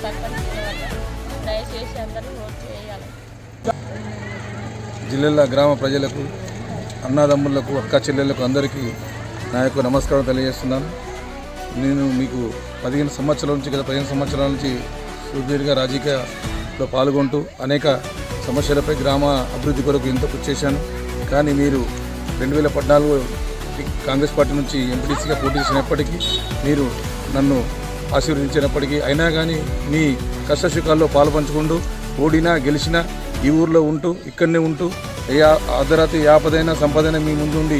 సర్పంచ్ దయచేసి అందరూ ఓటు చేయాలి. జిల్లాల గ్రామ ప్రజలకు, అన్నదమ్ములకు, అక్క చెల్లెళ్లకు అందరికీ నా యొక్క నమస్కారం తెలియజేస్తున్నాను. నేను మీకు 15 సంవత్సరాల నుంచి గత 15 సంవత్సరాల నుంచి సుదీర్ఘ రాజకీయాల్లో పాల్గొంటూ అనేక సమస్యలపై గ్రామ అభివృద్ధి కొరకు ఎంతో కృషి చేశాను. కానీ మీరు 2014 కాంగ్రెస్ పార్టీ నుంచి ఎంపీటీసీగా పోటీ చేసినప్పటికీ మీరు నన్ను ఆశీర్వదించినప్పటికీ అయినా కానీ మీ కష్టసుఖాల్లో పాలుపంచుకుంటూ ఓడినా గెలిచినా ఈ ఊర్లో ఉంటూ ఇక్కడనే ఉంటూ అర్ధరాత్రి ఆపదైనా సంపదైనా మీ ముందుండి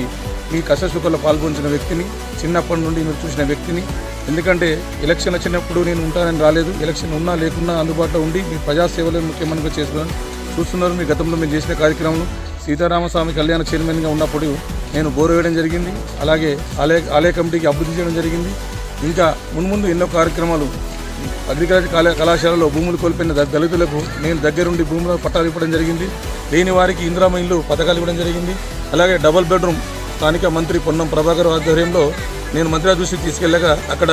మీ కష్టసుఖాల్లో పాల్గొంచిన వ్యక్తిని, చిన్నప్పటి నుండి మీరు చూసిన వ్యక్తిని. ఎందుకంటే ఎలక్షన్ వచ్చినప్పుడు నేను ఉంటానని రాలేదు. ఎలక్షన్ ఉన్నా లేకున్నా అందుబాటులో ఉండి మీ ప్రజాసేవలను ముఖ్యమంత్రిగా చేసుకున్నాను. చూస్తున్నారు, మీ గతంలో మేము చేసిన కార్యక్రమం సీతారామస్వామి కళ్యాణ చైర్మన్గా ఉన్నప్పుడు నేను బోరు వేయడం జరిగింది. అలాగే ఆలయ కమిటీకి అభివృద్ధి చేయడం జరిగింది. ఇంకా మున్ముందు ఎన్నో కార్యక్రమాలు అగ్రికల్చర్ కళాశాలలో భూములు కోల్పోయిన దళితులకు నేను దగ్గరుండి భూముల పట్టాలు ఇవ్వడం జరిగింది. లేని వారికి ఇందిరమ్మ ఇల్లు పథకాలు ఇవ్వడం జరిగింది. అలాగే డబుల్ బెడ్రూమ్ స్థానిక మంత్రి పొన్నం ప్రభాకర్ ఆధ్వర్యంలో నేను మంత్రి దృష్టికి తీసుకెళ్ళగా అక్కడ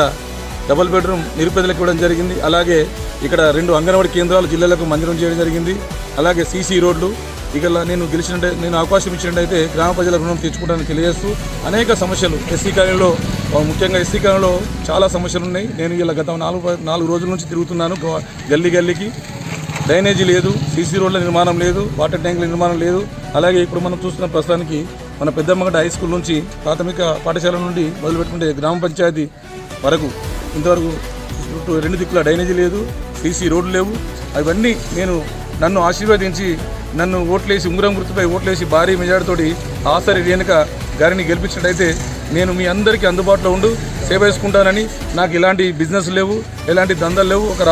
డబుల్ బెడ్రూమ్ నిరుపేదలకు ఇవ్వడం జరిగింది. అలాగే ఇక్కడ 2 అంగన్వాడీ కేంద్రాలు జిల్లాలకు మంజూరు చేయడం జరిగింది. అలాగే సీసీ రోడ్లు ఇక నేను అవకాశం ఇచ్చినట్టయితే గ్రామ ప్రజల రుణం తీర్చుకుంటానని తెలియజేస్తూ అనేక సమస్యలు ఎస్సీ కాలనీలో, ముఖ్యంగా ఎస్సీ కాలనీలో చాలా సమస్యలు ఉన్నాయి. నేను ఇలా గత 4 రోజుల నుంచి తిరుగుతున్నాను. గల్లీకి డ్రైనేజీ లేదు, సీసీ రోడ్ల నిర్మాణం లేదు, వాటర్ ట్యాంకుల నిర్మాణం లేదు. అలాగే ఇప్పుడు మనం చూస్తున్న ప్రస్తుతానికి మన పెద్దమ్మగడ్డ హై స్కూల్ నుంచి ప్రాథమిక పాఠశాల నుండి మొదలుపెట్టుకుంటే గ్రామ పంచాయతీ వరకు ఇంతవరకు 2 దిక్కుల డ్రైనేజీ లేదు, సీసీ రోడ్లు లేవు. అవన్నీ నన్ను ఆశీర్వదించి నన్ను ఓట్లేసి ఉంగరం గుర్తుపై ఓట్లేసి భారీ మెజార్టీతోటి ఆసరి రేణుక గారిని గెలిపించినట్టయితే నేను మీ అందరికీ అందుబాటులో ఉంటూ సేవ చేసుకుంటానని, నాకు ఎలాంటి బిజినెస్ లేవు, ఎలాంటి దందాలు లేవు. ఒక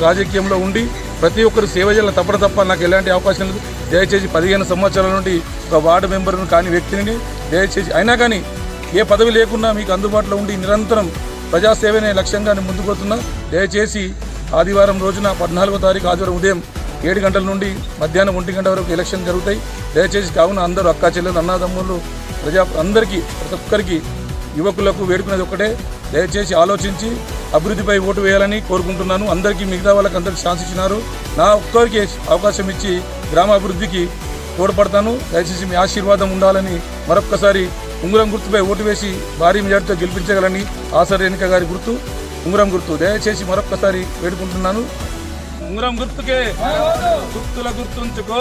రాజకీయంలో ఉండి ప్రతి ఒక్కరు సేవ చేయాలి తప్ప నాకు ఎలాంటి అవకాశం లేదు. దయచేసి 15 సంవత్సరాల నుండి ఒక వార్డు మెంబర్ను కాని వ్యక్తిని దయచేసి అయినా కానీ ఏ పదవి లేకున్నా మీకు అందుబాటులో ఉండి నిరంతరం ప్రజాసేవనే లక్ష్యంగా ముందుకు పోతున్నా. దయచేసి ఆదివారం రోజున 14వ తారీఖు ఆదివారం ఉదయం 7 గంటల నుండి మధ్యాహ్నం 1 గంట వరకు ఎలక్షన్ జరుగుతాయి. దయచేసి కావున అందరూ అక్కా చెల్లెలు, అన్నదమ్ములు, అందరికీ, ప్రతి ఒక్కరికి, యువకులకు వేడుకునేది ఒకటే, దయచేసి ఆలోచించి అభివృద్ధిపై ఓటు వేయాలని కోరుకుంటున్నాను. అందరికీ, మిగతా వాళ్ళకి అందరికీ ఛాన్స్ ఇచ్చినారు. నా ఒక్కరికి అవకాశం ఇచ్చి గ్రామ అభివృద్ధికి తోడ్పడతాను. దయచేసి మీ ఆశీర్వాదం ఉండాలని మరొక్కసారి ఉంగరం గుర్తుపై ఓటు వేసి భారీ మెజార్టీతో గెలిపించగలని ఆసరి రేణుక గారి గుర్తు ఉంగరం గుర్తు దయచేసి మరొక్కసారి వేడుకుంటున్నాను. ఉంగరం గుర్తుకే గుర్తుల గుర్తుంచుకో.